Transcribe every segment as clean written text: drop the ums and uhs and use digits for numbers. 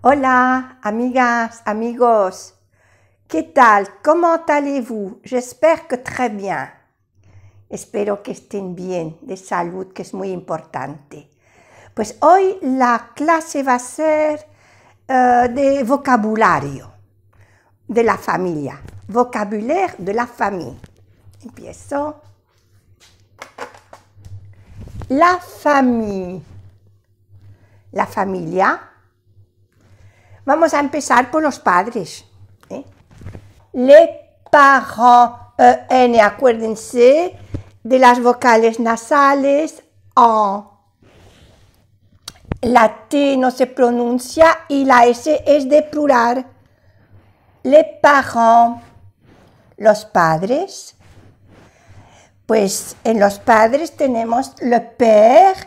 Hola, amigas, amigos. ¿Qué tal? ¿Cómo allez-vous? J'espère que très bien. Espero que estén bien, de salud, que es muy importante. Pues hoy la clase va a ser de vocabulario de la familia. Vocabulaire de la famille. Empiezo. La famille. La familia. Vamos a empezar por los padres. Les parents, N, acuérdense de las vocales nasales, en. La T no se pronuncia y la S es de plural. Les parents, los padres. Pues en los padres tenemos le père,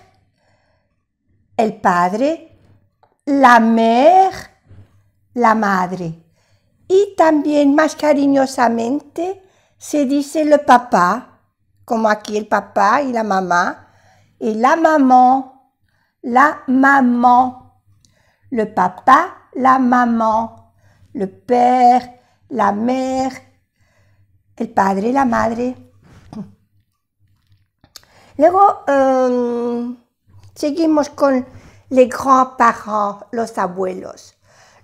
el padre, la mère, la madre. Y también más cariñosamente se dice le papa, como aquí el papá y la mamá, y la maman, le papa, la maman, le père, la mère, el padre, la madre. Luego seguimos con les grands-parents, los abuelos.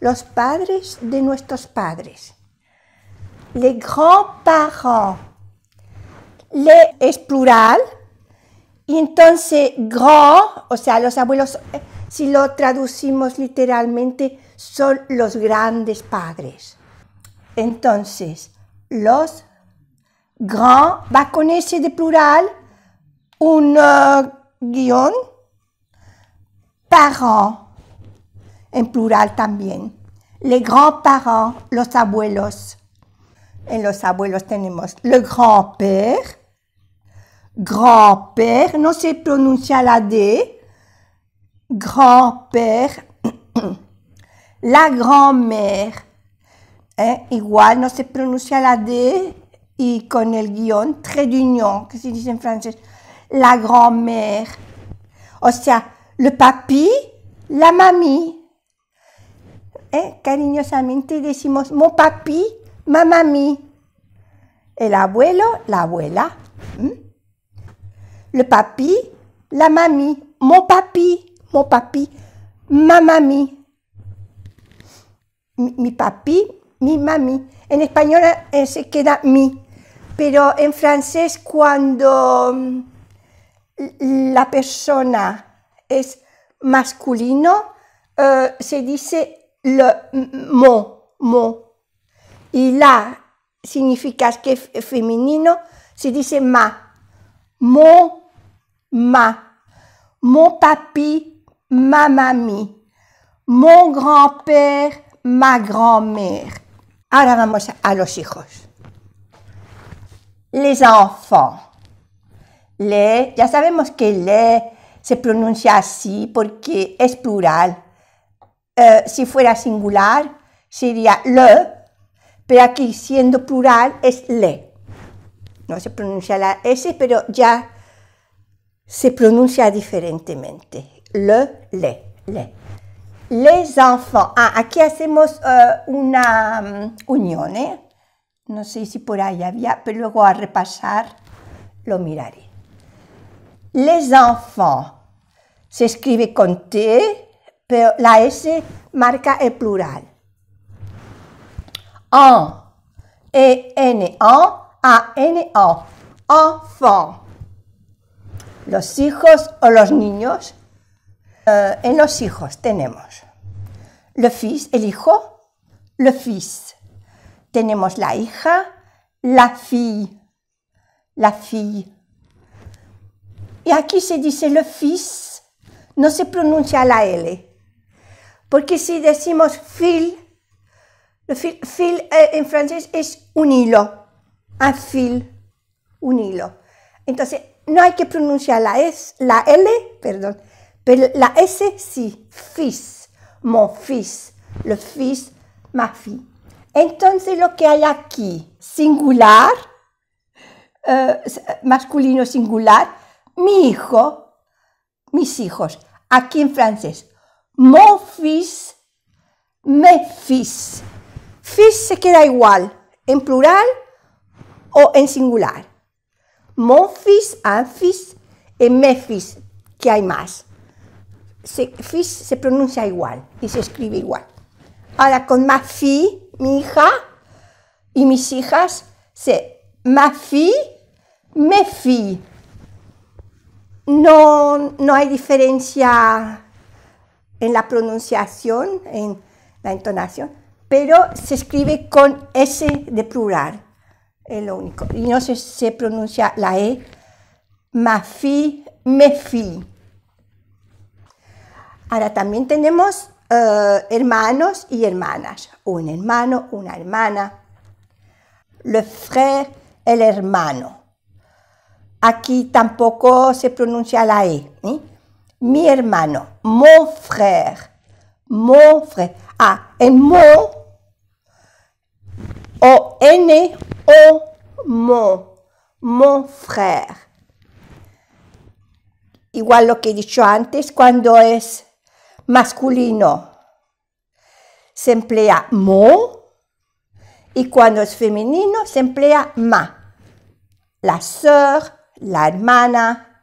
Los padres de nuestros padres. Les grands-parents. Le es plural. Y entonces, grand, o sea, los abuelos, si lo traducimos literalmente, son los grandes padres. Entonces, los grands, va con ese de plural, un guión, parents. En plural también. Les grands-parents, los abuelos. En los abuelos tenemos le grand-père. Grand-père, no se pronuncia la D. Grand-père. La grand-mère. Igual no se pronuncia la D y con el guión, trait d'union, que se dice en francés. La grand-mère. O sea, le papi, la mamie. Cariñosamente decimos mon papi, ma mamie. El abuelo, la abuela. Le papi, la mamie. Mon papi, ma mamie. Mi papi, mi mami. En español se queda mi. Pero en francés cuando la persona es masculino, se dice le mon. Y la significa que es femenino, se dice ma. Mon, ma. Mon papi, ma mamie. Mon grand-père, ma grand-mère. Ahora vamos a los hijos. Les enfants. Ya sabemos que les se pronuncia así porque es plural. Si fuera singular, sería le, pero aquí siendo plural es le. No se pronuncia la S, pero ya se pronuncia diferentemente. Le. Les enfants. Aquí hacemos una unión, No sé si por ahí había, pero luego a repasar lo miraré. Les enfants. Se escribe con T, pero la S marca el plural. En, E-N, A-N-O, enfant. Los hijos o los niños. En los hijos tenemos le fils, el hijo, le fils. Tenemos la hija, la fille. Y aquí se dice le fils, no se pronuncia la L. Porque si decimos fil, fil en francés es un hilo, un fil, un hilo. Entonces, no hay que pronunciar la L, perdón, pero la S sí, fils, mon fils, le fils, ma fille. Entonces, lo que hay aquí, singular, masculino singular, mi hijo, mis hijos. Aquí en francés, mon fils, mes fils. Fils se queda igual en plural o en singular. Mon fils, un fils, y mes fils, que hay más. Fils se pronuncia igual y se escribe igual. Ahora con ma fille, mi hija, y mis hijas, c'est ma fille, mes filles. No hay diferencia en la pronunciación, en la entonación, pero se escribe con S de plural, es lo único. Y no se pronuncia la E, ma fille, mes filles. Ahora también tenemos hermanos y hermanas, un hermano, una hermana. Le frère, el hermano. Aquí tampoco se pronuncia la E. Mi hermano, mon frère, mon frère. Ah, en mon, o N, o mon frère. Igual lo que he dicho antes, cuando es masculino se emplea mon y cuando es femenino se emplea ma. La sœur, la hermana,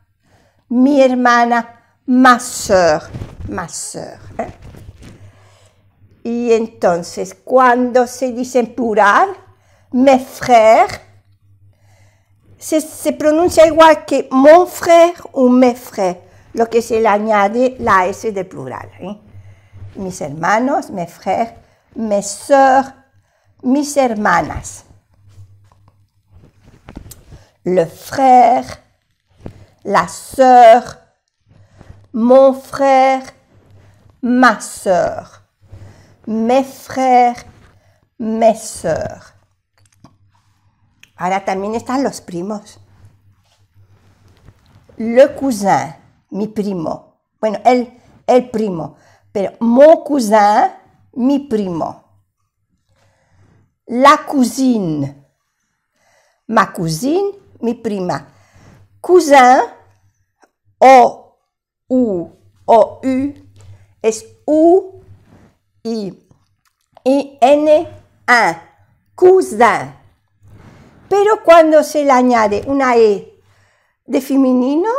mi hermana, ma sœur, ma sœur. Y entonces, cuando se dice en plural, mes frères, se pronuncia igual que mon frère o mes frères, lo que se le añade la S de plural. Mis hermanos, mes frères, mes sœurs, mis hermanas. Le frère, la sœur, mon frère, ma sœur, mes frères, mes sœurs. Ahora también están los primos. Le cousin, mi primo. Bueno, el primo, pero mon cousin, mi primo. La cousine, ma cousine, mi prima. Cousin, O-U, es U-I-N-1, cousin. Pero cuando se le añade una E de femenino,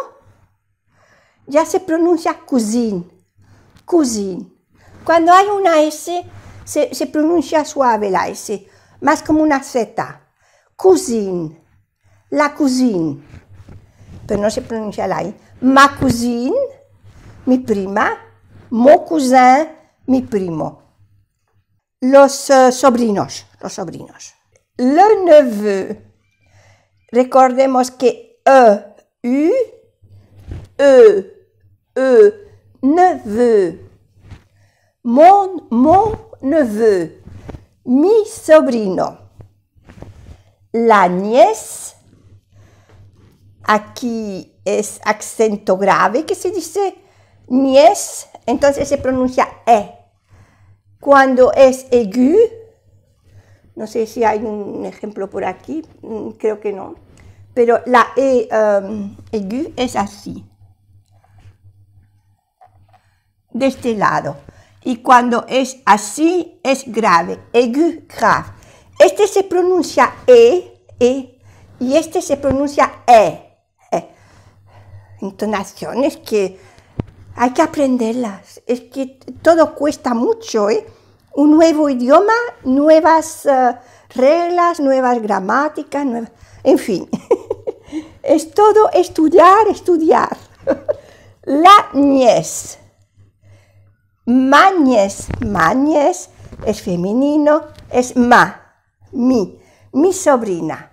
ya se pronuncia cousine, cousine. Cuando hay una S, se pronuncia suave la S, más como una Z. Cousine, la cousine. Pero no se pronuncia la I. Ma cousine, mi prima. Mon cousin, mi primo. Los sobrinos. Le neveu. Recordemos que neveu. Mon neveu. Mi sobrino. La nièce. Aquí es acento grave que se dice nièce, entonces se pronuncia E. Cuando es aigu, no sé si hay un ejemplo por aquí, creo que no, pero la E aigu es así, de este lado. Y cuando es así, es grave, aigu, grave. Este se pronuncia E, y este se pronuncia E. Entonaciones que hay que aprenderlas. Es que todo cuesta mucho, Un nuevo idioma, nuevas reglas, nuevas gramáticas, en fin. Es todo estudiar. La nièce. Ma nièce es femenino, es mi sobrina.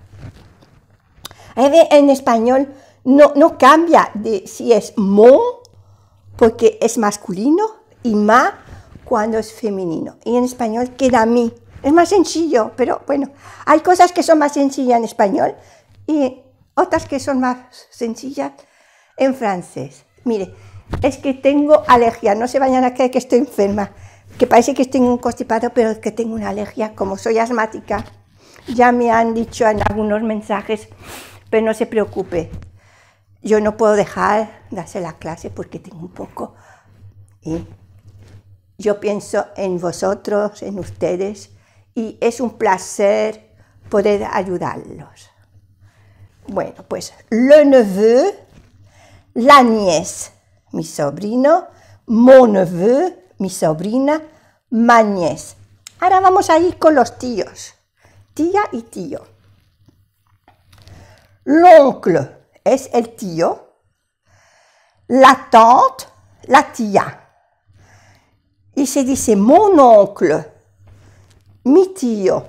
En español no cambia de si es mon, porque es masculino, y ma cuando es femenino. Y en español queda mi. Es más sencillo, pero bueno, hay cosas que son más sencillas en español y otras que son más sencillas en francés. Mire, es que tengo alergia, no se vayan a creer que estoy enferma, que parece que estoy un constipado, pero es que tengo una alergia, como soy asmática. Ya me han dicho en algunos mensajes, pero no se preocupe. Yo no puedo dejar de hacer la clase porque tengo un poco. yo pienso en vosotros, en ustedes, y es un placer poder ayudarlos. Bueno, pues le neveu, la nièce, mi sobrino, mon neveu, mi sobrina, ma nièce. Ahora vamos a ir con los tíos, tía y tío. L'oncle es el tío, la tante, la tía. Y se dice mon oncle, mi tío.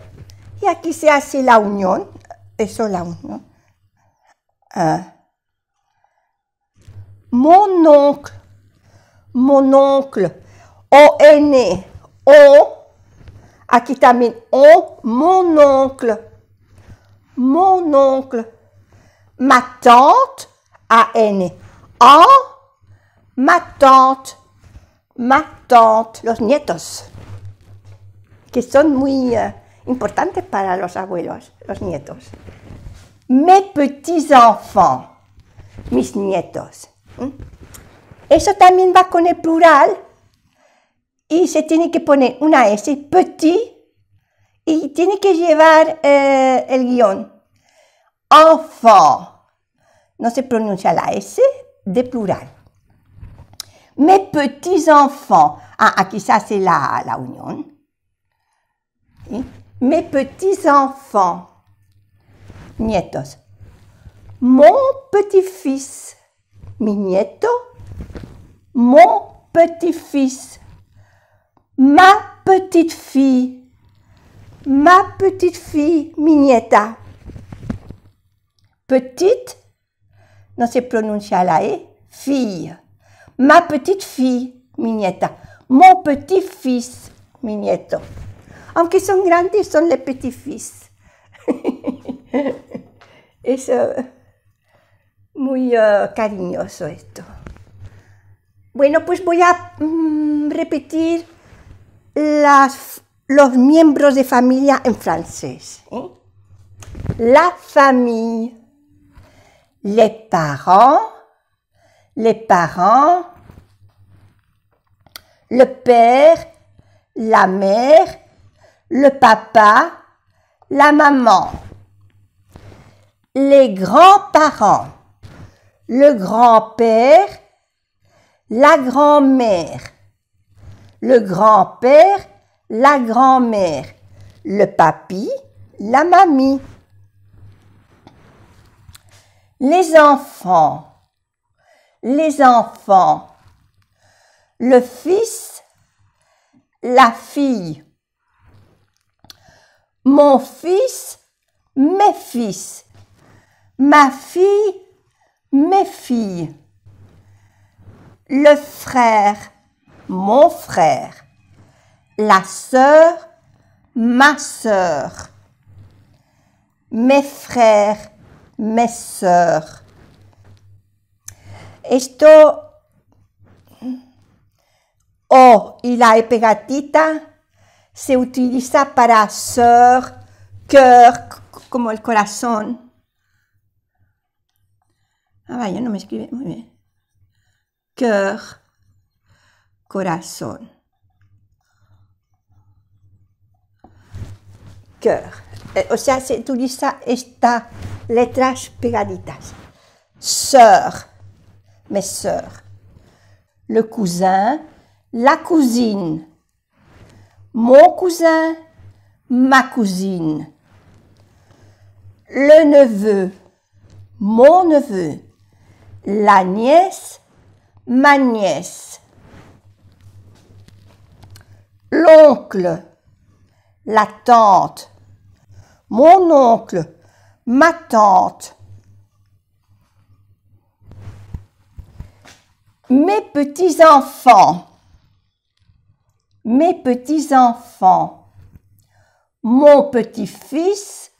Y aquí se hace la unión, eso la unión. Mon oncle, O-N, O, aquí también O, mon oncle, ma tante, A-N, A, ma tante, los nietos, que son muy importantes para los abuelos, los nietos. Mes petits-enfants, mis nietos. Eso también va con el plural y se tiene que poner una S, petit, y tiene que llevar el guión. Enfant, no se pronuncia la S de plural. Mes petits-enfants, aquí se hace la unión. ¿Sí? Mes petits-enfants, nietos. Mon petit-fils, mi nieto. Mon petit-fils, ma petite-fille, mi nieta. Petite, no se pronuncia la E, fille. Ma petite-fille, mi nieta. Mon petit-fils, mi nieto. Aunque son grandes, son les petits-fils. Es muy cariñoso esto. Bueno, pues voy a repetir los miembros de familia en francés. La famille, les parents, le père, la mère, le papa, la maman. Les grands-parents, le grand-père, la grand-mère, le grand-père, la grand-mère, le papy, la mamie. Les enfants, le fils, la fille. Mon fils, mes fils. Ma fille, mes filles. Le frère, mon frère. La sœur, ma sœur. Mes frères, mes sœurs. Esto, O y la E pegatita se utiliza para sœur, cœur, como el corazón. Vaya, no me escribe muy bien. Cœur, corazón. Cœur. O sea, se utiliza estas letras pegaditas. Sœur, mes sœurs. Le cousin, la cousine. Mon cousin, ma cousine. Le neveu, mon neveu. La nièce, ma nièce. L'oncle, la tante. Mon oncle, ma tante. Mes petits-enfants, mon petit-fils,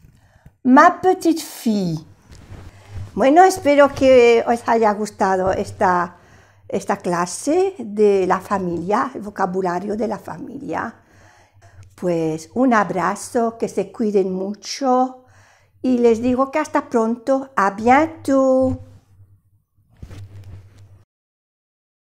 ma petite-fille. Bueno, espero que os haya gustado esta clase de la familia, el vocabulario de la familia. Pues un abrazo, que se cuiden mucho y les digo que hasta pronto, à bientôt.